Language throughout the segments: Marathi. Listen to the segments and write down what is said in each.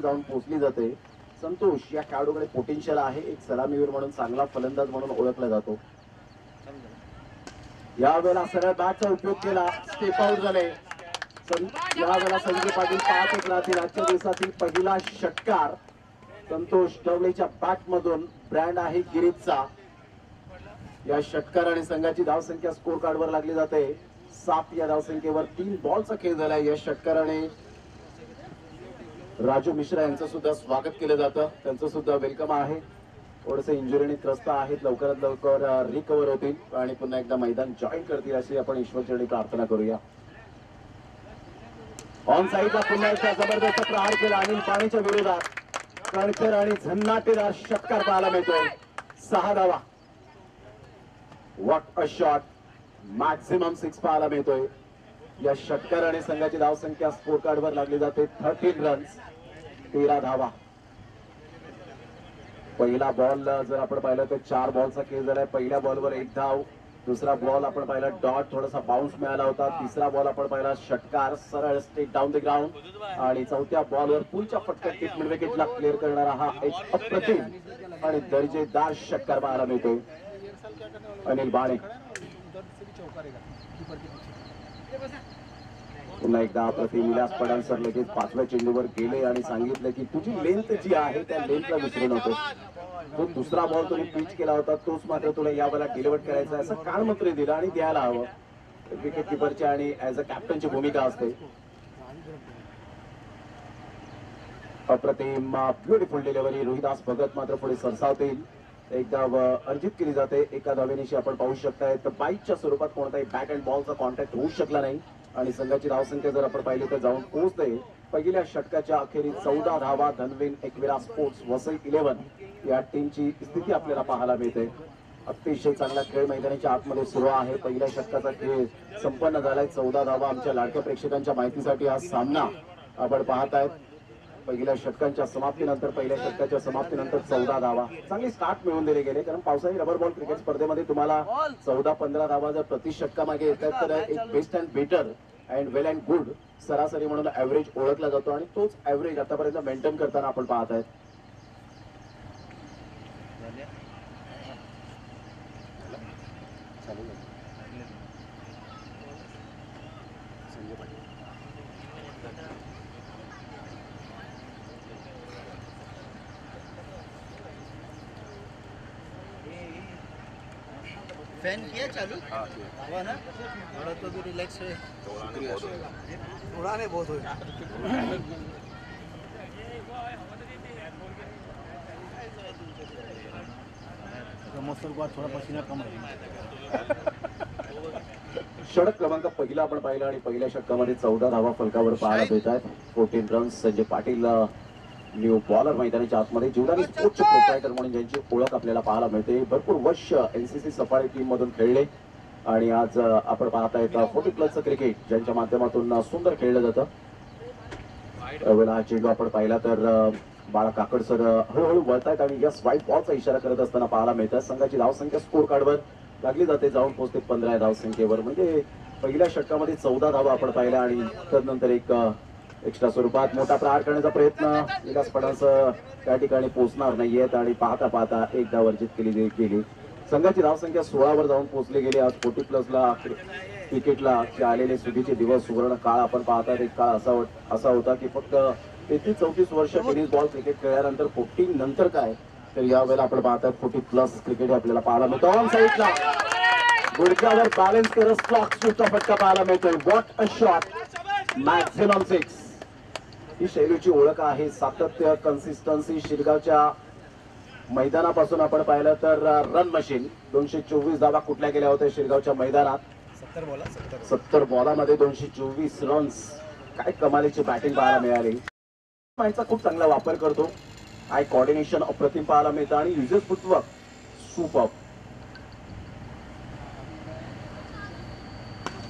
जाऊन पोहोचली जाते. संतोष या खेळाडूकडे पोटेन्शियल आहे, एक सलामीवीर म्हणून चांगला फलंदाज म्हणून ओळखला जातो. यावेळेला सरळ बॅटचा उपयोग केला, स्टेप आउट झाले. यावेळेला संजय पाटील पाहतच राहतील. आजच्या दिवसातील पहिला षटकार संतोष डवलेच्या बॅट मधून, ब्रँड आहे गिरीजचा. या षटकाराने संघाची धावसंख्या स्कोर कार्ड वर लागली जाते 7 या धावसंख्येवर. 3 बॉलचा खेळ झालाय. या षटकाराने राजू मिश्रा यांचं सुद्धा स्वागत केलं जातं, त्यांचं सुद्धा वेलकम आहे. थोडसे इंजुरीने त्रस्त आहेत, लवकरात लवकर रिकव्हर होतील आणि पुन्हा एकदा मैदान जॉईन करतील अशी आपण ईश्वरचरणी प्रार्थना करूया. ऑन साईडला पुन्हा एकदा जबरदस्त प्रहार केला अनिल पाणीच्या विरोधात. कणकर आणि झन्नाटेदार षटकार पाहायला मिळतोय. 6 धावा. What a shot. मॅक्सिमम 6 पाहायला मिळतोय. या षटकाराने संघाची धावसंख्या स्कोर कार्ड वर लागली जाते 13 रन्स, 13 धावा. पहिला बॉल जर आपण पाहिलं तर 4 बॉलचा खेळ झालाय. पहिल्या बॉलवर 1 धाव, दुसरा बॉल आपण पाहिला डॉट, थोडासा बाउन्स मिळाला होता. तिसरा बॉल आपण पाहिला षटकार, सरळ स्ट्रेट डाऊन द ग्राउंड. आणि चौथ्या बॉलवर पुलच्या फटक्यात किक मिड विकेटला क्लिअर करणारा हा एक अप्रतिम आणि दर्जेदार षटकार पाहायला मिळतोय अनिल बाणे. पुन्हा एकदा अप्रतिम. विलास पठाण सर लगेच 5व्या चेंडूवर गेले आणि सांगितलं की तुझी लेंथ जी आहे त्या लेंथला विसरू नको. जो दुसरा बॉल तुम्ही पिच केला होता तोच मात्र तुला यावेळेला डिलिव्हर करायचा असं कानमंत्र दिलं आणि द्यायला हवं. विकेट किपरची आणि ऍज अ कॅप्टनची भूमिका असते. अप्रतिम ब्युटिफुल डिलिव्हरी. रोहिदास भगत मात्र पुढे सरसावतील. एकदा अर्जित केली जाते एका धावेनिशी आपण पाहू शकताय. तर बाईकच्या स्वरूपात कोणताही बॅट अँड बॉलचा कॉन्टॅक्ट होऊ शकला नाही आणि संघाची धावसंख्या जर आपण पाहिली तर जाऊन पोहोचते पहिल्या षटकाच्या अखेरीस 14 धावा. धनवीन एकविरा स्पोर्ट्स वसई 11 या टीमची स्थिती आपल्याला पाहायला मिळते. अतिशय चांगला खेळ मैदानाच्या आतमध्ये सुरू आहे. पहिल्या षटकाचा खेळ संपन्न झालाय. 14 धावा. आमच्या लाडक्या प्रेक्षकांच्या माहितीसाठी हा सामना आपण पाहतायत. पहिल्या षटकांच्या समाप्तीनंतर 14 धावा. चांगली स्टार्ट मिळवून दिले गेले, कारण पावसाळी रबर बॉल क्रिकेट स्पर्धेमध्ये तुम्हाला 14-15 धावा जर प्रति षटकामागे येतात तर एक best and better and well and good सरासरी म्हणून ऍव्हरेज ओळखला जातो आणि तोच ऍव्हरेज आतापर्यंत मेंटेन करताना आपण पाहत आहेत. फैन किया चालू हुआ ना, थोड़ा तो भी रिलैक्स है. उड़ाने बहुत हो. मौसम का थोड़ा पसीना कम है. षटक क्रमांक पहिला आपण पाहिला आणि पहिल्या षटकामध्ये 14 धावा फलकावर पाहायला मिळतात. 14 runs. Sanjay Patil new bowler मैदानाच्या आतमध्ये जीवदानी स्पोर्ट्सचे प्रोप्रायटर म्हणून ज्यांची ओळख आपल्याला पाहायला मिळते. भरपूर वर्ष एनसीसी सफाळी टीम मधून खेळले आणि आज आपण पाहताय 40+ क्रिकेट ज्यांच्या माध्यमातून सुंदर खेळलं जातं. हा चेंडू आपण पाहिला तर बाळा काकड सर हळूहळू वळतायत आणि यस व्हाईट बॉलचा इशारा करत असताना पाहायला मिळतात. संघाची धावसंख्या स्कोर कार्डवर लागली जाते, जाऊन पोहोचते 15 धावसंख्येवर. म्हणजे पहिल्या षटकामध्ये 14 धावा आपण पाहिल्या आणि त्यानंतर एक एक्स्ट्रा स्वरूपात मोठा प्रहार करण्याचा प्रयत्न विलास पठाण त्या ठिकाणी पोहोचणार नाहीयेत आणि पाहता पाहता एक धाव अर्जित केली. संघाची धावसंख्या 16 वर जाऊन पोहोचली गेली. आज 40+ क्रिकेटला आलेले सुधीचे दिवस, सुवर्ण काळ आपण पाहतात. एक काळ असा होता की फक्त 33-34 वर्ष टेनिस बॉल क्रिकेट खेळल्यानंतर 40 नंतर काय, तर यावेळेला आपण पाहतात 40+ क्रिकेट आपल्याला पाहायला मिळतं. ऑन साईडला गुडघ्यावर बॅलन्स करत स्लॉक स्विचचा फटका पाहायला मिळतोय. What a shot. मॅक्सिमम 6. ही शैलीची ओळख आहे, सातत्य, कन्सिस्टन्सी. शिरगावच्या मैदानापासून आपण पाहिलं तर रन मशीन. 224 धावा कुठल्या गेल्या होत्या शिरगावच्या मैदानात. 70 बॉलामध्ये 224 रन्स. काय कमालीची बॅटिंग पाहायला मिळाली. माईचा खूप चांगला वापर करतो. आय कोऑर्डिनेशन अप्रतिम पाहायला मिळतं आणि युजर्स फुटवर्क सुपर.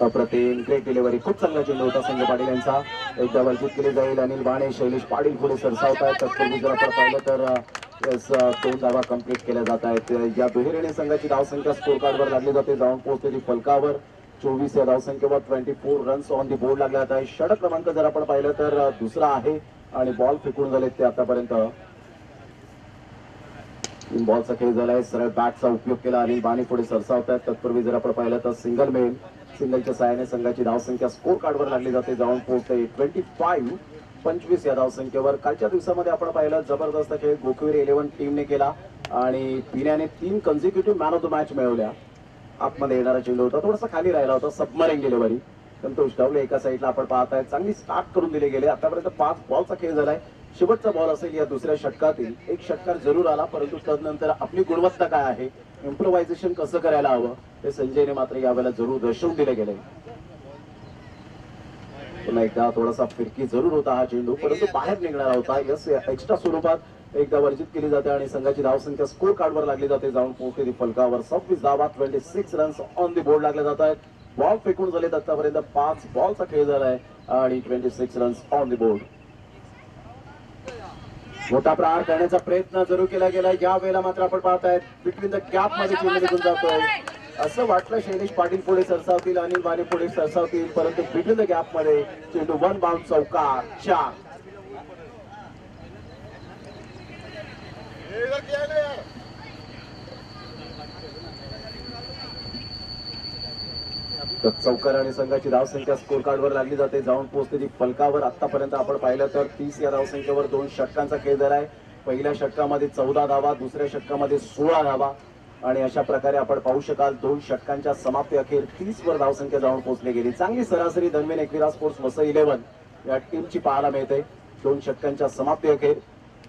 अप्रतिम ग्रेट डिलिव्हरी. खूप चांगला चेंडू होता संजय पाटील यांचा. एकदा वर्जित केली जाईल. अनिल बाणे, शैलेश पाटील पुढे सरसावतायत. तत्पूर्वी जर आपण पाहिलं तर 2 धावा कंप्लीट केल्या जात आहेत. या दुहेरीने संघाची धावसंख्या स्कोर कार्डवर लागली जाते, जाऊन पोहोचलेली फलकावर 24 या धावसंख्येवर 24 रन्स ऑन दी बोर्ड लागले जात आहे. षटक क्रमांक जर आपण पाहिलं तर दुसरा आहे आणि बॉल फेकून झालेत ते आतापर्यंत. बॉलचा खेळ झालाय. सरळ बॅटचा उपयोग केला आणि बाणी पुढे सरसावतात. तत्पूर्वी जर आपण पाहिलं तर सिंगल मिळेल. सिंगलच्या सहाय्याने संघाची धावसंख्या स्कोर कार्डवर लागली जाते. जाऊन पोहोचते 25 या धावसंख्येवर. कालच्या दिवसामध्ये आपण पाहिलं जबरदस्त खेळ गोकुळ 11 टीमने केला आणि पिण्याने 3 consecutive man of the match मिळवल्या. आतमध्ये येणारा चेंडू होता, थोडासा खाली राहिला होता, सबमरिंग डिलिव्हरी. संतोष ढवळे एका साईडला आपण पाहताय, चांगली स्टार्ट करून दिले गेले. आतापर्यंत 5 बॉलचा खेळ झालाय. शेवटचा बॉल असेल या दुसऱ्या षटकातील. एक षटकार जरूर आला, परंतु तदनंतर आपली गुणवत्ता काय आहे, इम्प्रोव्हायझेशन कसं करायला हवं हे संजयने मात्र यावेळेला जरूर दर्शवून दिले गेले. पुन्हा एकदा थोडासा फिरकी जरूर होता हा चेंडू, परंतु बाहेर निघणारा होता. यस, एक्स्ट्रा स्वरूपात एकदा वर्जित केली जाते आणि संघाची धावसंख्या स्कोर कार्डवर लागली जाते. जाऊन पोहोचते ती फलकावर. 26 धावा, 26 रन्स ऑन दी बोर्ड लागले जात आहेत. बॉल फेकून झालेत आतापर्यंत. 5 बॉलचा खेळ झालाय आणि 26 रन्स ऑन दी बोर्ड. मोठा प्रहार करण्याचा प्रयत्न जरूर केला गेला. या वेळेला मात्र आपण पाहतायत बिटवीन द गॅप मध्ये चेंडू निघून जातोय. असं वाटलं शैलेश पाटील पुढे सरसावतील, अनिल वाणी पुढे सरसावतील, परंतु बिटवीन द गॅप मध्ये चेंडू 1 बाउंड चौकार 4. चौकार आणि संघाची धावसंख्या स्कोर कार्डवर लागली जाते. जाऊन पोहोचते ती फलकावर. आतापर्यंत आपण पाहिलं तर 30 या धावसंख्येवर 2 षटकांचा खेळ झालाय. पहिल्या षटकामध्ये 14 धावा, दुसऱ्या षटकामध्ये 16 धावा आणि अशा प्रकारे आपण पाहू शकाल 2 षटकांच्या समाप्ती अखेर 30 वर धावसंख्या जाऊन पोहोचली गेली. चांगली सरासरी दरम्यान एकविरा स्पोर्ट्स वसई 11 या टीमची पाहायला मिळते. 2 षटकांच्या समाप्ती अखेर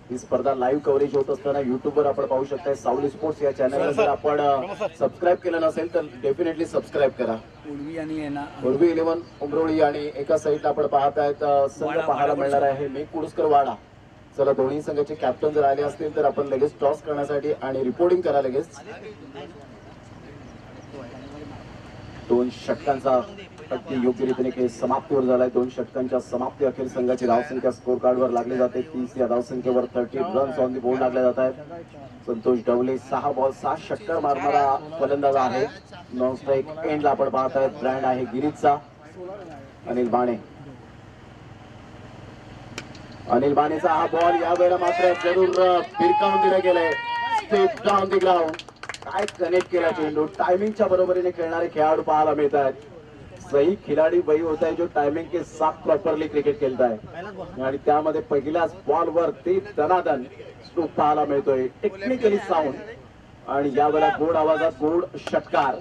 ही स्पर्धा लाईव्ह कव्हरेज होत असताना युट्यूबवर आपण पाहू शकताय. सावली स्पोर्ट्स या चॅनलला जर आपण सबस्क्राईब केलं नसेल तर डेफिनेटली सबस्क्राईब करा. उर्वी 11 उमरोळी आणि एका साईडला आपण पाहतायत संघ पाहायला मिळणार आहे मी कुडस्कर वाडा. चला, दोन्ही संघाचे कॅप्टन जर आले असतील तर आपण लगेच टॉस करण्यासाठी आणि रिपोर्टिंग करा लगेच. 2 षटकांचा अगदी योग्य रीतीने खेळ समाप्तीवर झालाय. 2 षटकांच्या समाप्ती अखेर संघाची धावसंख्या स्कोर कार्डवर लागली जाते. 30 या धावसंख्येवर 30 रन्स ऑन दी बोर्ड लागले जात आहेत. संतोष ढवळे 6 बॉल 6 षटकार मारणारा फलंदाज आहे. नॉन स्ट्राईक एंडला आपण पाहतायत ब्रँड आहे गिरीजचा अनिल बाणे. अनिल बाणेचा हा बॉल यावेळेला मात्र जरूर फिरकावून दिला गेलाय. Step down the ground. काय कनेक्ट केला चेंडू. टायमिंगच्या बरोबरीने खेळणारे खेळाडू पाहायला मिळत आहेत. सही खिलाडी वही होता है जो टाइमिंग के साथ प्रॉपरली क्रिकेट खेळता है आणि त्यामध्ये पहिल्याच बॉलवर ते दनादन स्ट्रोक पाहायला मिळतोय. टेक्निकली साऊंड आणि यावेळेला गोड आवाजात गोड षटकार.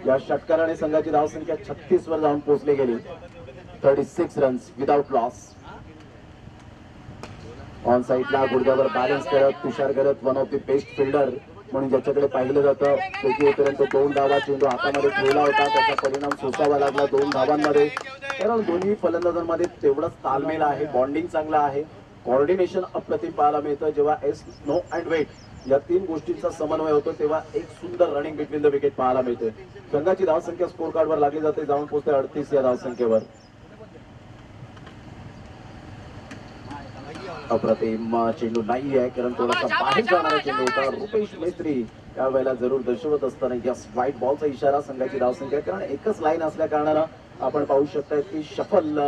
या षटकाराने संघाची धावसंख्या 36 वर जाऊन पोहोचली गेली. 36 रन्स विदाउट लॉस. ऑन साईडला गुडघ्यावर बॅलन्स करत तुषार करत one of the best fielder म्हणून ज्याच्याकडे पाहिलं जातं. शेवटीपर्यंत 2 धावा चेंडू हातामध्ये खेळला होता. त्याचा परिणाम सोसावा लागला 2 धावांमध्ये. कारण दोन्ही फलंदाजांमध्ये तेवढंच तालमेल आहे, बॉन्डिंग चांगला आहे, कोऑर्डिनेशन अप्रतिम पाहायला मिळतं. जेव्हा एस नो अँड वेट या 3 गोष्टींचा समन्वय होतो तेव्हा एक सुंदर रनिंग बिटवीन द विकेट पाहायला मिळते. संघाची धावसंख्या स्कोर कार्डवर लागली जाते. जाऊन पोहोचते 38 या धावसंख्येवर. अप्रतिम चेंडू नाही आहे कारण थोडासा बाहेर जाणारा चेंडू होता. रुपेश मेस्त्री यावेळेला जरूर दर्शवत असताना यस व्हाईट बॉलचा इशारा. संघाची धावसंख्या कारण एकच लाईन असल्या कारणानं आपण पाहू शकता की शफल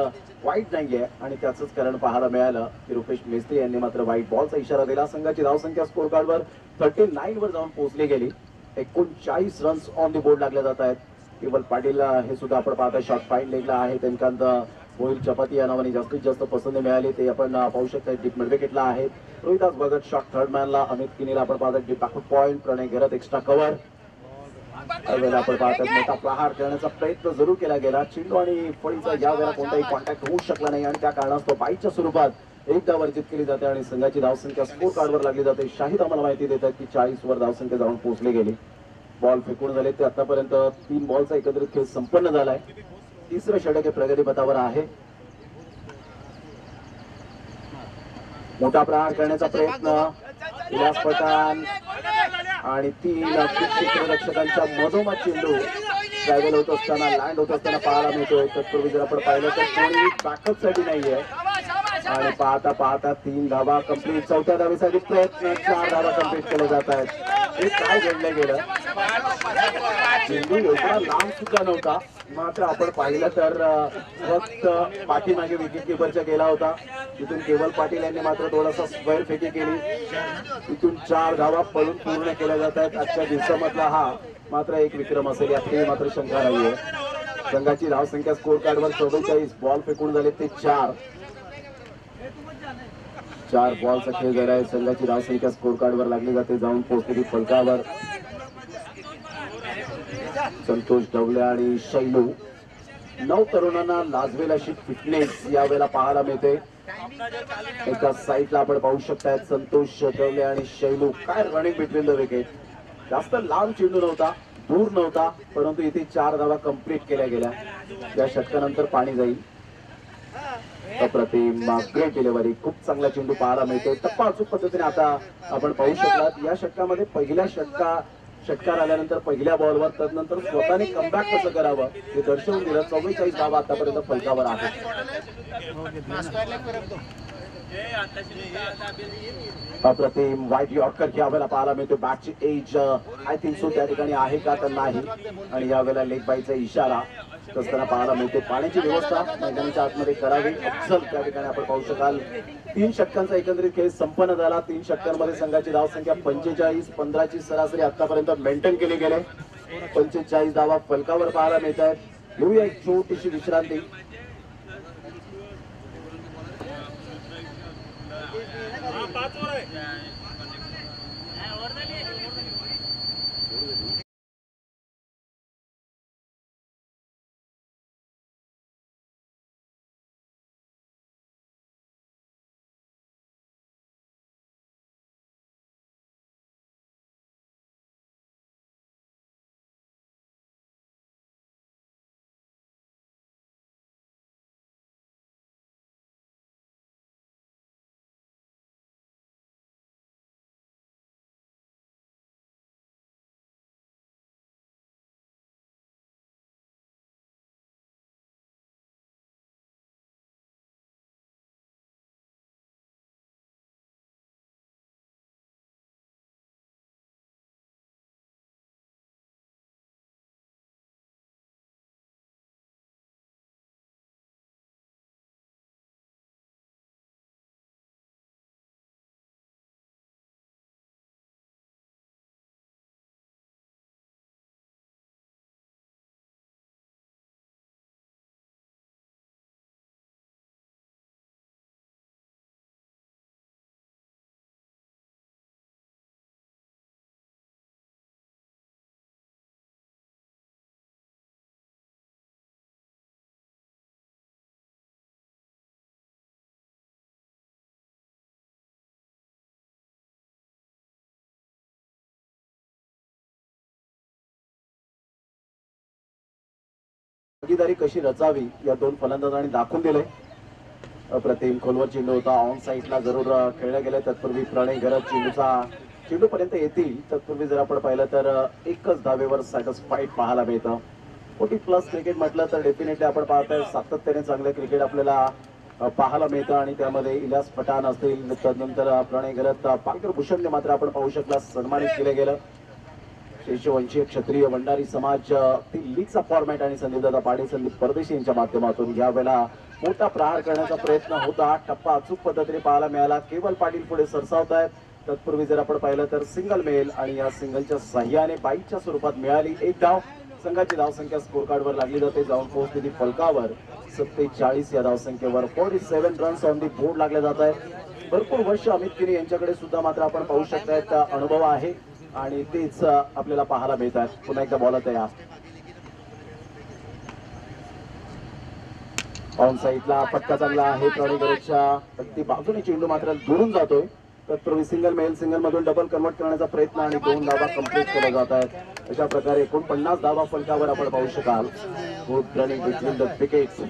वाईट नाहीये आणि त्याच कारण पाहायला मिळालं की रुपेश मेस्त्री यांनी मात्र व्हाईट बॉलचा इशारा दिला. संघाची धावसंख्या स्कोर कार्डवर 39 वर जाऊन पोहोचली गेली. 39 रन्स ऑन दी बोर्ड लागले जात आहेत. केवळ पाटील हे सुद्धा आपण पाहता शॉट फाईन लेगला आहे. त्यांना मोहिल चपाती या नावाने जास्तीत जास्त पसंती मिळाली ते आपण पाहू शकता. डीप मिड विकेटला आहे रोहिदास भगत. शॉट थर्ड मॅनला अमित किनीला आपण पाहतात डीप बॅकवर्ड पॉइंट. प्रणय घरत एक्स्ट्रा कव्हर. यावेळेला आपण पाहतात मोठा प्रहार करण्याचा प्रयत्न जरूर केला गेला. चेंडू आणि फळीचा यावेळेला कोणताही कॉन्टॅक्ट होऊ शकला नाही आणि त्या कारणास्तव बाईच्या स्वरूपात एकदा वर्जित केली जाते आणि संघाची धावसंख्या स्कोर कार्डवर लागली जाते. शाहिद आम्हाला माहिती देतात की 40 वर धावसंख्या जाऊन पोहोचली गेली. बॉल फेकून झाले ते आतापर्यंत 3 बॉलचा एकत्रित खेळ संपन्न झालाय. 3रं षटक हे प्रगतीपथावर आहे. मोठा प्रहार करण्याचा प्रयत्न विलास पठाण आणि 3 क्षेत्ररक्षकांच्या मधोमध चेंडू ट्रॅव्हल होत असताना लँड होत असताना पाहायला मिळतोय. तत्पूर्वी जर आपण पाहिलं तर कोणी बॅकअप साठी नाहीये आणि पाहता पाहता 3 धावा कंप्लीट. 4थ्या धावेसाठी प्रयत्न 4 धावा कंप्लीट केले जात आहेत. हे काय घडलं गेलं. चेंडू एवढा लांब सुद्धा नव्हता, मात्र आपण पाहिलं तर फक्त पाठीमागे विकेट किपरच्या गेला होता. तिथून केवल पाटील यांनी मात्र थोडासा स्क्वेअर फेकी केली. तिथून 4 धावा पळून पूर्ण केल्या जात आहेत. आजच्या दिवसामधला हा मात्र एक विक्रम असेल यातही मात्र शंका नाहीये. संघाची धावसंख्या स्कोर कार्डवर 44, बॉल फेकून झाले ते 4 बॉलचा खेळ झाला आहे. संघाची धावसंख्या स्कोर कार्डवर लागली जाते. जाऊन पोहोचलेली फलकावर संतोष डवले आणि शैलू. 9 तरुणांना लाजवेल अशी फिटनेस यावेळेला पाहायला मिळते. एका साईडला आपण पाहू शकताय संतोष डवले आणि शैलू. काय रनिंग बिटवीन द विकेट. जास्त लांब चेंडू नव्हता, दूर नव्हता, परंतु इथे 4 धावा कंप्लीट केल्या गेल्या. या षटकानंतर पाणी जाईल. अप्रतिम ग्रेट डिलिव्हरी. खूप चांगला चेंडू पाहायला मिळतो. टप्पा अचूक पद्धतीने आता आपण पाहू शकलात. या षटकामध्ये पहिल्या षटकार आल्यानंतर पहिल्या बॉलवर तदनंतर स्वतःने कमबॅक कसं करावं हे दर्शवून दिलं. 44 धावा आतापर्यंत फलकावर आहेत. अप्रतिम वाईट यॉर्कर यावेळेला पाहायला मिळतो. बॅटची एज आय थिंक सो त्या ठिकाणी आहे का तर नाही, आणि यावेळेला लेग बायचा इशारा असताना पाहायला मिळते. पाण्याची व्यवस्था मैदानाच्या आतमध्ये करावी अफजल त्या ठिकाणी आपण पाहू शकाल. 3 षटकांचा एकंदरीत खेळ संपन्न झाला. 3 षटकांमध्ये संघाची धावसंख्या 45, 15ची सरासरी आतापर्यंत मेंटेन केली गेले. 45 धावा फलकावर पाहायला मिळत आहेत. घेऊया एक छोटीशी विश्रांती. भागीदारी कशी रचावी या 2 फलंदाजांनी दाखवून दिले. अप्रतिम खोलवर चेंडू होता. ऑन साईडला जरूर खेळला गेला. तत्पूर्वी प्रणय गरज चेंडू पर्यंत येतील. तत्पूर्वी जर आपण पाहिलं तर एकच धावेवर सॅटिस्फाईड पाहायला मिळतं. 40+ क्रिकेट म्हटलं तर डेफिनेटली आपण पाहतोय सातत्याने चांगलं क्रिकेट आपल्याला पाहायला मिळतं. आणि त्यामध्ये इलियास पठाण असतील, त्यानंतर प्रणय गरज, पालकर भूषणने मात्र आपण पाहू शकला सन्मानित केलं गेलं. शेषवंशीय क्षत्रिय भंडारी समाज लीगचा फॉर्मॅट आणि संदीपदादा पाटील, संदीप परदेशी यांच्या माध्यमातून यावेळेला मोठा प्रहार करण्याचा प्रयत्न होता. टप्पा अचूक पद्धतीने पाहायला मिळाला. केवल पाटील पुढे सरसावत आहेत. तत्पूर्वी जर आपण पाहिलं तर सिंगल मेल आणि या सिंगलच्या सहाय्याने बाईकच्या स्वरूपात मिळाली 1 धाव. संघाची धावसंख्या स्कोर कार्डवर लागली जाते. जाऊन पोहोचलेली फलकावर 47 या धावसंख्येवर 47 रन्स ऑन दी बोर्ड लागले जात आहेत. भरपूर वर्ष अमित किनी यांच्याकडे सुद्धा मात्र आपण पाहू शकतायत अनुभव आहे आणि तेच आपल्याला पाहायला मिळतात. पुन्हा एकदा बॉल तयार. ऑन साईडला फटका चांगला आहे. प्रणय गरजच्या अगदी बाजूने चेंडू मात्र दुरून जातोय. तत्पूर्वी सिंगल मेल, सिंगल मधून डबल कन्वर्ट करण्याचा प्रयत्न आणि 2 धावा कंप्लीट केल्या जात आहेत. अशा प्रकारे 49 धावा फलकावर आपण पाहू शकाल. Good running between the wickets.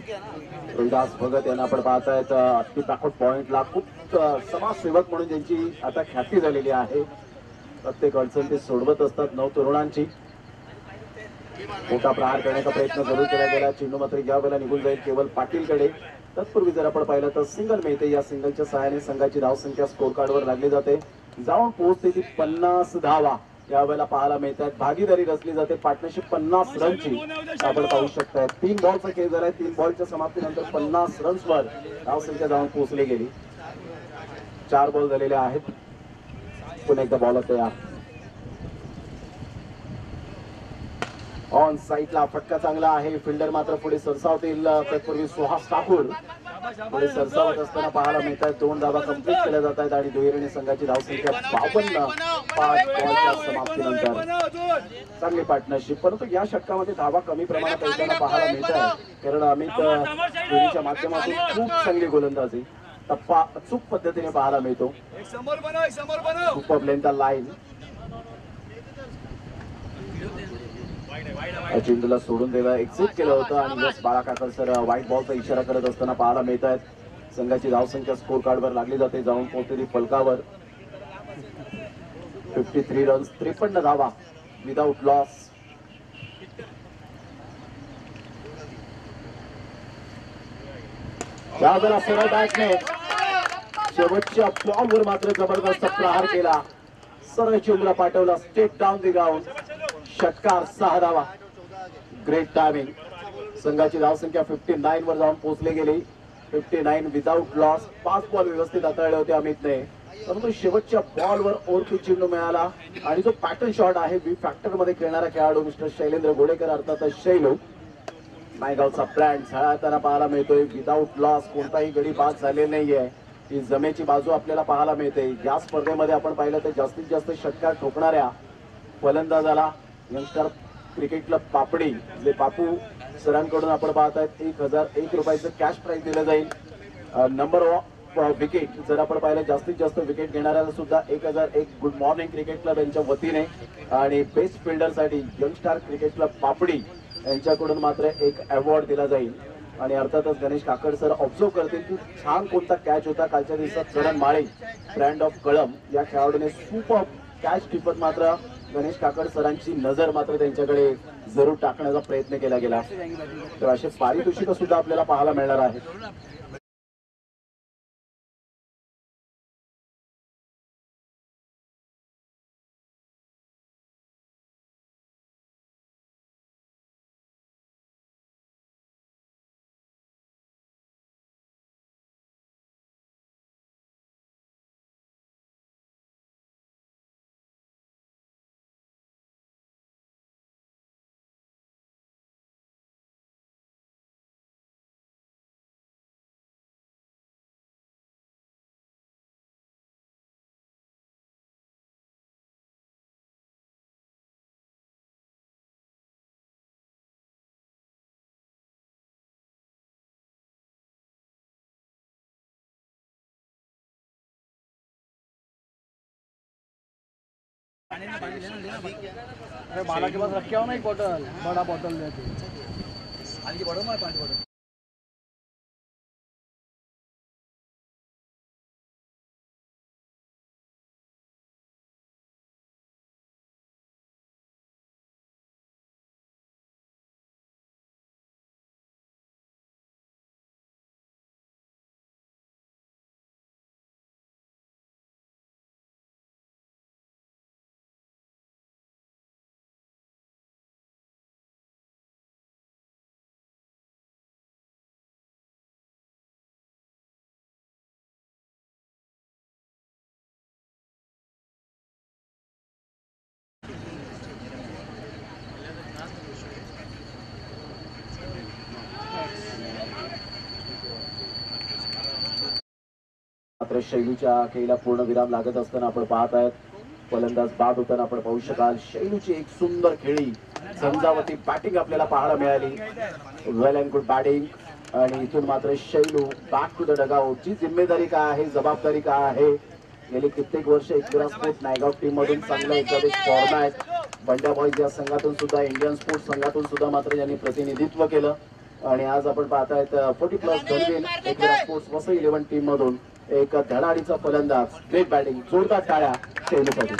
Rohidas Bhagat यांना आपण पाहतायत अगदी बॅकआउट पॉइंटला खूप समाजसेवक म्हणून ज्यांची आता ख्याती झालेली आहे. प्रत्येक अडचण ते सोडवत असतात. 9 तरुणांची मोठा प्रहार करण्याचा प्रयत्न जरूर केला गेला. चेंडू मात्र या वेळेला निघून जाईल केवल पाटीलकडे. तत्पूर्वी जर आपण पाहिलं तर सिंगल मिळते. या सिंगलच्या सहाय्याने संघाची धावसंख्या स्कोर कार्डवर लागली जाते. जाऊन पोहोचते ती 50 धावा. यावेळेला पाहायला मिळतात. भागीदारी रचली जाते पार्टनरशिप 50 रनची आपण पाहू शकताय. 3 बॉलचा खेळ झालाय. 3 बॉलच्या समाप्तीनंतर 50 रन्सवर धावसंख्या जाऊन पोहोचली गेली. 4 बॉल झालेले आहेत. पुन्हा एकदा बॉल तयार. ऑन साईडला फटका चांगला आहे. फिल्डर मात्र पुढे सरसावतील. तत्पूर्वी सुहास ठाकूर पुढे सरसावत असताना पाहायला मिळतात. 2 धावा कंप्लीट केल्या जात आहेत आणि दुहेरीने संघाची धावसंख्या 52. 5 बॉलच्या समाप्तीनंतर चांगली पार्टनरशिप. परंतु या षटकामध्ये धावा कमी प्रमाणात येताना पाहायला मिळत आहे. कारण अमित धोनीच्या माध्यमातून खूप चांगली गोलंदाजी टप्पा अचूक पद्धतीने पाहायला मिळतो. सुपर लेंथ लाईन चेंडूला सोडून दिलं. एक्झिट केलं होतं आणि यस बाळाकाकर सर व्हाईट बॉलचा इशारा करत असताना पाहायला मिळत आहेत. संघाची धावसंख्या स्कोर कार्डवर लागली जाते. जाऊन पोहोचलेली फलकावर 53 रन्स 53 धावा विदाउट लॉस. त्यावेळेला सरळ बॅटने शेवटच्या बॉलवर मात्र जबरदस्त प्रहार केला. सरळ चेंडूला पाठवला स्टेट डाऊन द ग्राउंड. षटकार 6 धावा. Great timing. संघाची धावसंख्या 59 वर जाऊन पोहोचली गेली. 59 विदाउट लॉस. 5 बॉल व्यवस्थित हाताळले होते अमितने. परंतु शेवटच्या बॉलवर ओव्हरपिच चेंडू मिळाला आणि जो पॅटर्न शॉट आहे बी फॅक्टर मध्ये खेळणारा खेळाडू मिस्टर शैलेंद्र गोडेकर अर्थातच शैलू नायगावचा ब्रँड झळाळताना पाहायला मिळतोय. विदाउट लॉस कोणताही गडी बाद झालेला नाहीये. ही जमेची बाजू आपल्याला पाहायला मिळते. या स्पर्धेमध्ये आपण पाहिलं तर जास्तीत जास्त षटकार ठोकणाऱ्या फलंदाजाला यंगस्टर क्रिकेट क्लब पापडी जे बापू सरांकडून आपण पाहत आहेत 1001 रुपयाचं कॅश प्राइज दिलं जाईल. नंबर ऑफ विकेट जर आपण पाहिलं जास्तीत जास्त विकेट घेणाऱ्याला सुद्धा 1001 गुड मॉर्निंग क्रिकेट क्लब यांच्या वतीने आणि बेस्ट फिल्डरसाठी यंगस्टार क्रिकेट क्लब पापडी यांच्याकडून मात्र एक अवॉर्ड दिला जाईल. आणि अर्थातच गणेश काकड सर ऑब्झर्व करतील की छान कोणता कॅच होता कालच्या दिवसात. करण माळे ब्रँड ऑफ कळम या खेळाडूने सुपर कॅच टिपत मात्र गणेश काकड सरांची नजर मात्र त्यांच्याकडे जरूर टाकण्याचा प्रयत्न केला गेला. तर असे पारितोषिक सुद्धा आपल्याला पाहायला मिळणार आहे. अरे बाला के पास रखे हो ना एक बॉटल बड़ा बॉटल देते पानी की बॉटल पानी बॉटल मात्र शैलूच्या खेळीला पूर्ण विराम लागत असताना आपण पाहत आहेत. फलंदाज बाद होताना आपण पाहू शकाल. शैलूची एक सुंदर खेळी झंझावती बॅटिंग आपल्याला पाहायला मिळाली. Well and good batting. आणि इथून मात्र Shailu back to the dugout. ची जिम्मेदारी काय आहे जबाबदारी काय आहे. गेली कित्येक वर्ष एकविरा स्पोर्ट नायगाव टीम मधून चांगला एखादे फॉर्मॅट बंड्या बॉईज या संघातून सुद्धा इंडियन स्पोर्ट्स संघातून सुद्धा मात्र यांनी प्रतिनिधित्व केलं. आणि आज आपण पाहतायत 40+ धनवीन एकविरा स्पोर्ट्स वसई 11 टीम मधून एक धडाडीचा फलंदाज. Great batting. जोरदार टाळ्या शैलूसाठी.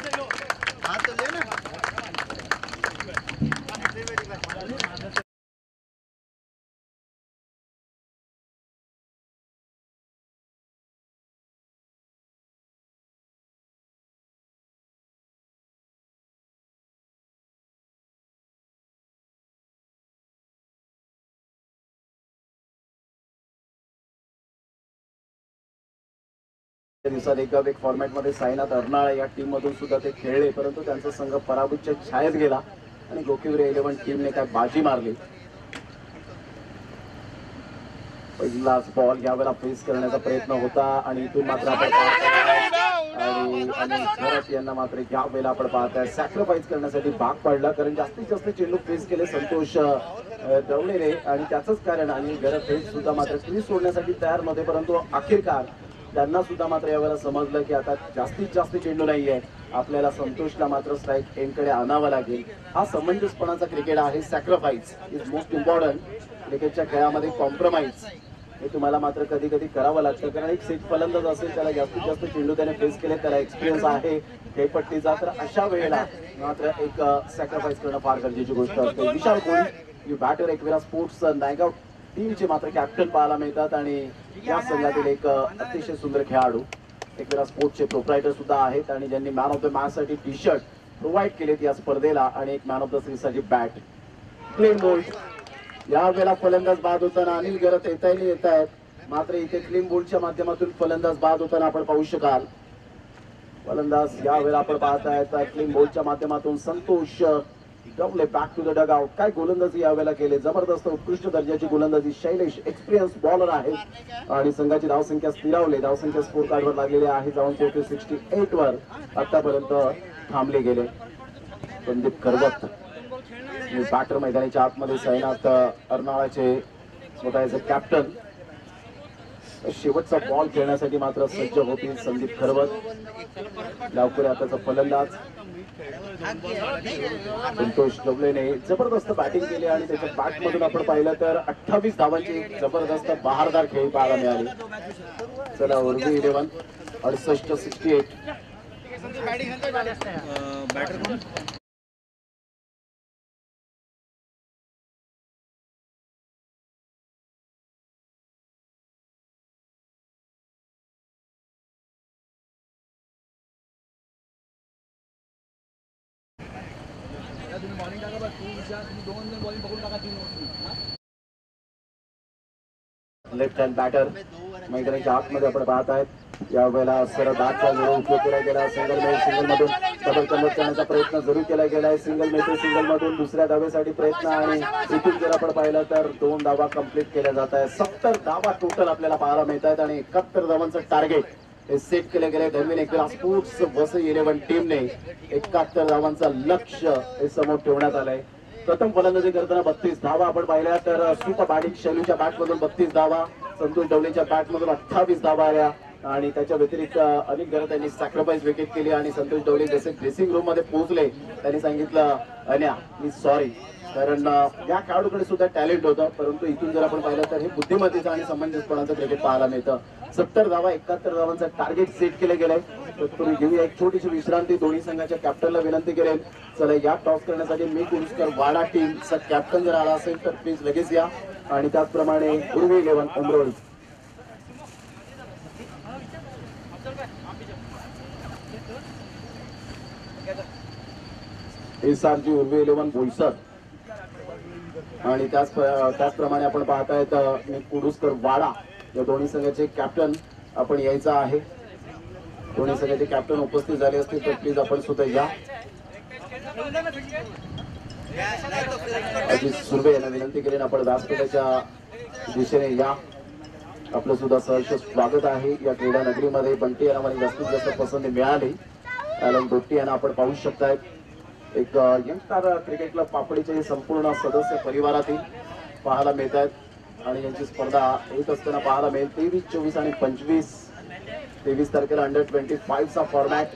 दिवसात एक फॉर्मॅट मध्ये साईनाथ अर्नाळा या टीम मधून सुद्धा ते खेळले, परंतु त्यांचा संघ पराभूतच्या छायेत गेला आणि गोकिवरे 11 टीमने काय बाजी मारली. पहिलाच बॉल यावेळेला फेस करण्याचा प्रयत्न होता आणि इथून मात्र आपण आणि भरत यांना मात्र यावेळेला आपण पाहताय सॅक्रिफाईस करण्यासाठी भाग पडला, कारण जास्तीत जास्त चेंडू फेस केले संतोष दवलेने आणि त्याचंच कारण आणि भरत हे सुद्धा मात्र क्रीज सोडण्यासाठी तयार नव्हते, परंतु अखेरकार त्यांना सुद्धा मात्र यावेळेला समजलं की आता जास्तीत जास्त चेंडू नाहीये, आपल्याला संतोषला मात्र स्ट्राईक एंडकडे आणावं लागेल. हा समंजसपणाचा क्रिकेट आहे. Sacrifice is most important. क्रिकेटच्या खेळामध्ये कॉम्प्रोमाइज हे तुम्हाला मात्र कधी कधी करावं लागतं, कारण एक सेट फलंदाज असेल त्याला जास्तीत जास्त चेंडू त्याने फेस केले, त्याला एक्सपिरियन्स आहे खेळपट्टीचा, तर अशा वेळेला मात्र एक सॅक्रिफाईस करणं फार गरजेची गोष्ट असते. विशाल कोहली बॅटर एकविरा स्पोर्ट्स नायगाव टीमचे मात्र कॅप्टन पाहायला मिळतात आणि या संघातील एक अतिशय सुंदर खेळाडू एकविरा स्पोर्ट्सचे प्रोप्रायटर सुद्धा आहेत आणि ज्यांनी मॅन ऑफ द मॅच साठी टी शर्ट प्रोव्हाइड केलेत या स्पर्धेला आणि एक मॅन ऑफ द सिरीज साठी बॅट. क्लीन बोल्ट यावेळेला फलंदाज बाद होताना अनिल गरत येत आहेत, मात्र इथे क्लीन बोल्टच्या माध्यमातून फलंदाज बाद होताना आपण पाहू शकाल. फलंदाज यावेळेला आपण पाहतायत क्लीन बोल्टच्या माध्यमातून Santosh Dawale back to the dugout. काय गोलंदाजी यावेळेला केले, जबरदस्त उत्कृष्ट दर्जाची गोलंदाजी. शैलेश एक्सपिरियन्स बॉलर आहे आणि संघाची धावसंख्या स्थिरावली. धावसंख्या स्कोर कार्डवर लागलेली आहे, जाऊन पोहोचले 68 वर आतापर्यंत थांबले गेले. संदीप करवत बॅटर मैदानाच्या आतमध्ये साईनाथ अर्नाळाचे स्वतःचे कॅप्टन शेवटचा बॉल खेळण्यासाठी मात्र सज्ज होतील संदीप खरवत. लावकर आताचा फलंदाज संतोष डवलेने जबरदस्त बॅटिंग केली आणि त्याच्या बॅट मधून आपण पाहिलं तर 28 धावांची जबरदस्त बहारदार खेळी पाहायला मिळाली. चला उर्वी 11 68. लेफ्ट हँड बॅटर मैदानाच्या आतमध्ये आपण पाहत आहेत. यावेळेला सरळ बॅटचा जरूर उपयोग केला गेला. सिंगल मधून डबल कन्वर्ट करण्याचा प्रयत्न जरूर केला गेलाय. सिंगल मधून दुसऱ्या धावेसाठी प्रयत्न आणि इथून जर आपण पाहिलं तर 2 धावा कंप्लीट केल्या जात आहेत. 70 धावा टोटल आपल्याला पाहायला मिळत आहेत आणि 71 धावांचं टार्गेट हे सेट केले गेले. धर्मीन एकविरा स्पोर्ट्स वसई 11 टीमने 71 धावांचं लक्ष्य हे समोर ठेवण्यात आलंय. प्रथम फलंदाजी करताना 32 धावा आपण पाहिल्या तर सुपर बॅटिंग शैलूच्या बॅट मधून 32 धावा, संतोष डवलेच्या बॅट मधून 28 धावा आल्या आणि त्याच्या व्यतिरिक्त अनिल गरत यांनी सॅक्रिफाईस विकेट केली आणि संतोष डवले जसे ड्रेसिंग रूम मध्ये पोहोचले त्यांनी सांगितलं अन्या मी सॉरी, कारण या खेळाडूकडे सुद्धा टॅलेंट होतं, परंतु इथून जर आपण पाहिलं तर हे बुद्धिमत्तेचं आणि समंजसपणाचं क्रिकेट पाहायला मिळतं. 70 धावा 71 धावांचं टार्गेट सेट केले गेलंय. तत्पूर्वी घेऊया एक छोटीशी विश्रांती. दोन्ही संघाच्या कॅप्टनला विनंती करेल, चला या टॉस करण्यासाठी मी कुरुस्कर वाडा टीमचा कॅप्टन जर आला असेल तर प्लीज लगेच या आणि त्याचप्रमाणे उर्वी 11 उमरोळी. एसआरजी उर्वी 11 बोईसर आणि त्याचप्रमाणे आपण पाहतायत मी कुरुस्कर वाडा या दोन्ही संघाचे कॅप्टन आपण यायचं आहे. दोन्ही संघाचे कॅप्टन उपस्थित झाले असतील तर प्लीज आपण सुद्धा या. अजित सुर्वे यांना विनंती करेन आपण व्यासपीठाच्या दिशेने या. आपलं सुद्धा सहर्ष स्वागत आहे या क्रीडा नगरीमध्ये. बंटी यांना मला जास्तीत जास्त पसंती मिळाली. ॲलन दोट्टी यांना आपण पाहू शकतायत. एक यंगस्टार क्रिकेट पापडीचे संपूर्ण सदस्य परिवारातील पाहायला मिळत आहेत आणि यांची स्पर्धा येत असताना पाहायला मिळेल. 23, 24 आणि 25. 23 तारखेला अंडर-25 चा फॉर्मॅट,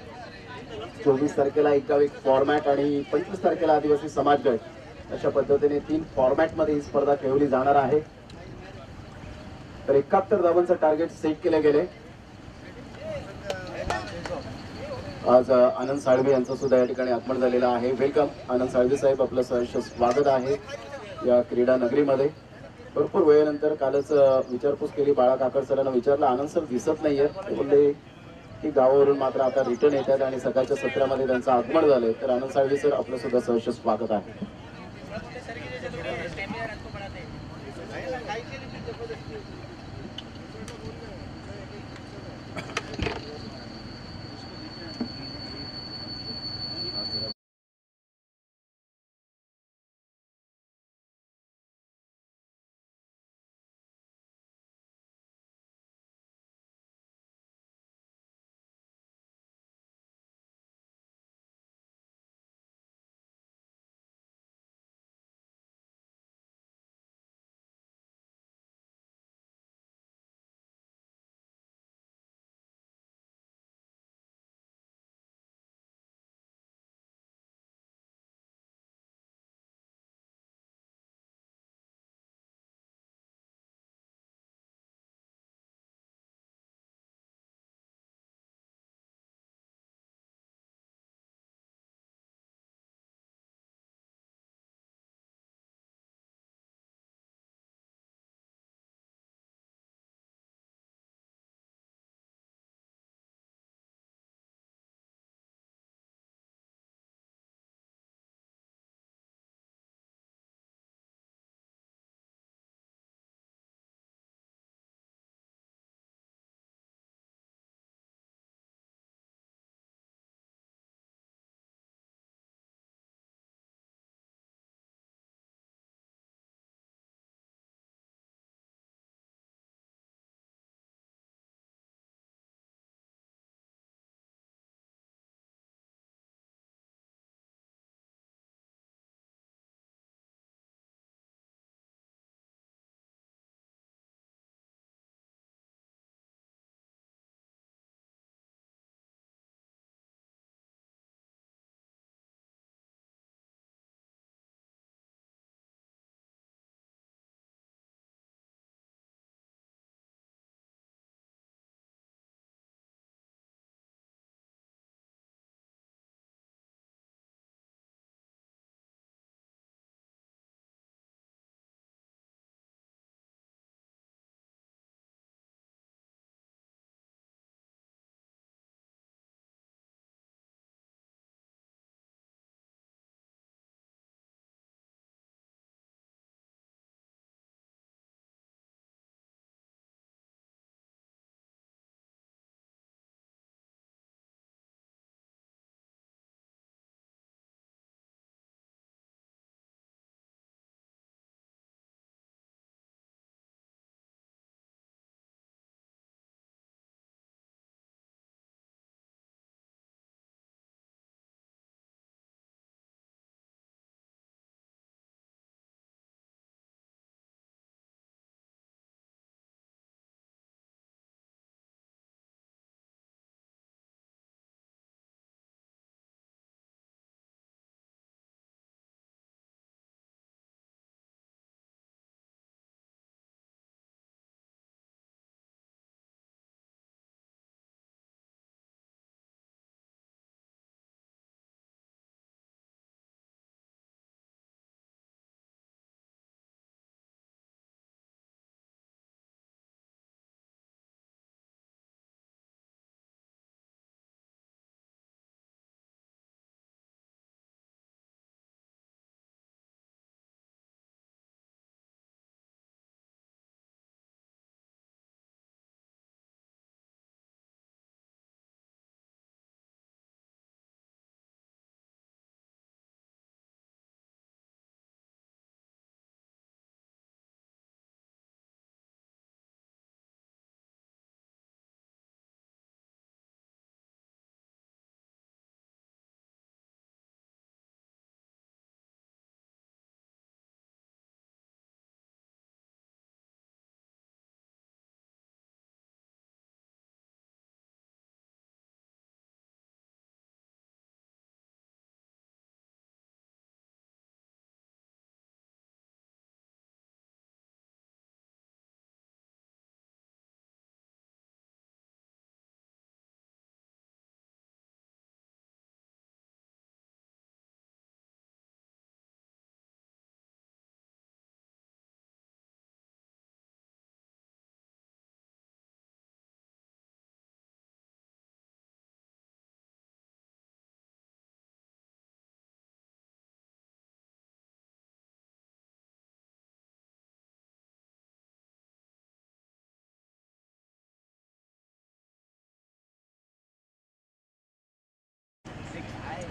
24 तारखेला एकावेक फॉर्मॅट आणि 25 तारखेला आदिवासी समाज गट, अशा पद्धतीने 3 फॉर्मॅट मध्ये ही स्पर्धा खेळवली जाणार आहे. तर 71 धावांचं टार्गेट सेट केले गेले. आज आनंद साळवे यांचं सुद्धा या ठिकाणी आगमन झालेलं आहे. वेलकम आनंद साळवे साहेब, आपलं सहर्ष स्वागत आहे या क्रीडा नगरीमध्ये. भरपूर वेळेनंतर कालच विचारपूस केली, बाळा काकड सरांना विचारलं आनंद सर दिसत नाहीये, ते बोलले की गावावरून मात्र आता रिटर्न येतात आणि सकाळच्या सत्रामध्ये त्यांचं आगमन झालंय. तर आनंद साळवे सर, आपलं सुद्धा सहर्ष स्वागत आहे.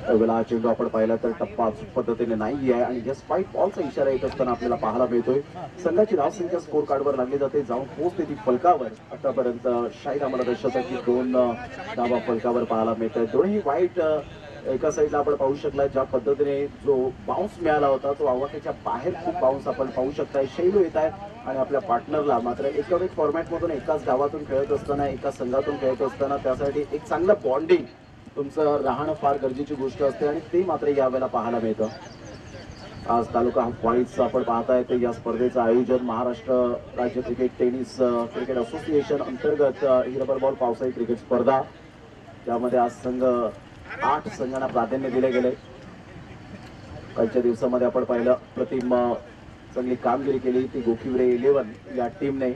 त्यावेळेला हा चेंडू आपण पाहिला तर टप्पा अचूक पद्धतीने नाही आहे आणि जस्ट फाईट बॉलचा इशारा येत असताना आपल्याला पाहायला मिळतोय. संघाची धावसंख्या स्कोर कार्डवर लागली जाते, जाऊन पोहोचते ती फलकावर. आतापर्यंत शाहीर आम्हाला दर्शवतं की 2 धावा फलकावर पाहायला मिळतात. दोन्ही वाईट एका साईडला आपण पाहू शकला ज्या पद्धतीने जो बाउन्स मिळाला होता तो आवाक्याच्या बाहेर खूप बाउन्स आपण पाहू शकताय. शैलू येत आहेत आणि आपल्या पार्टनरला मात्र एका फॉर्मॅट मधून एकाच गावातून खेळत असताना एका संघातून खेळत असताना त्यासाठी एक चांगलं बॉन्डिंग तुमचं राहणं फार गरजेची गोष्ट असते आणि ते मात्र यावेळेला पाहायला मिळतं. आज तालुका वाईज आपण पाहताय ते या स्पर्धेचं आयोजन महाराष्ट्र राज्य क्रिकेट टेनिस क्रिकेट असोसिएशन अंतर्गत ही रबर बॉल पावसाळी क्रिकेट स्पर्धा, त्यामध्ये आज संघ 8 संघांना प्राधान्य दिले गेले. कालच्या दिवसामध्ये आपण पाहिलं प्रतिम चांगली कामगिरी केली ती गोखिवरे 11 या टीमने.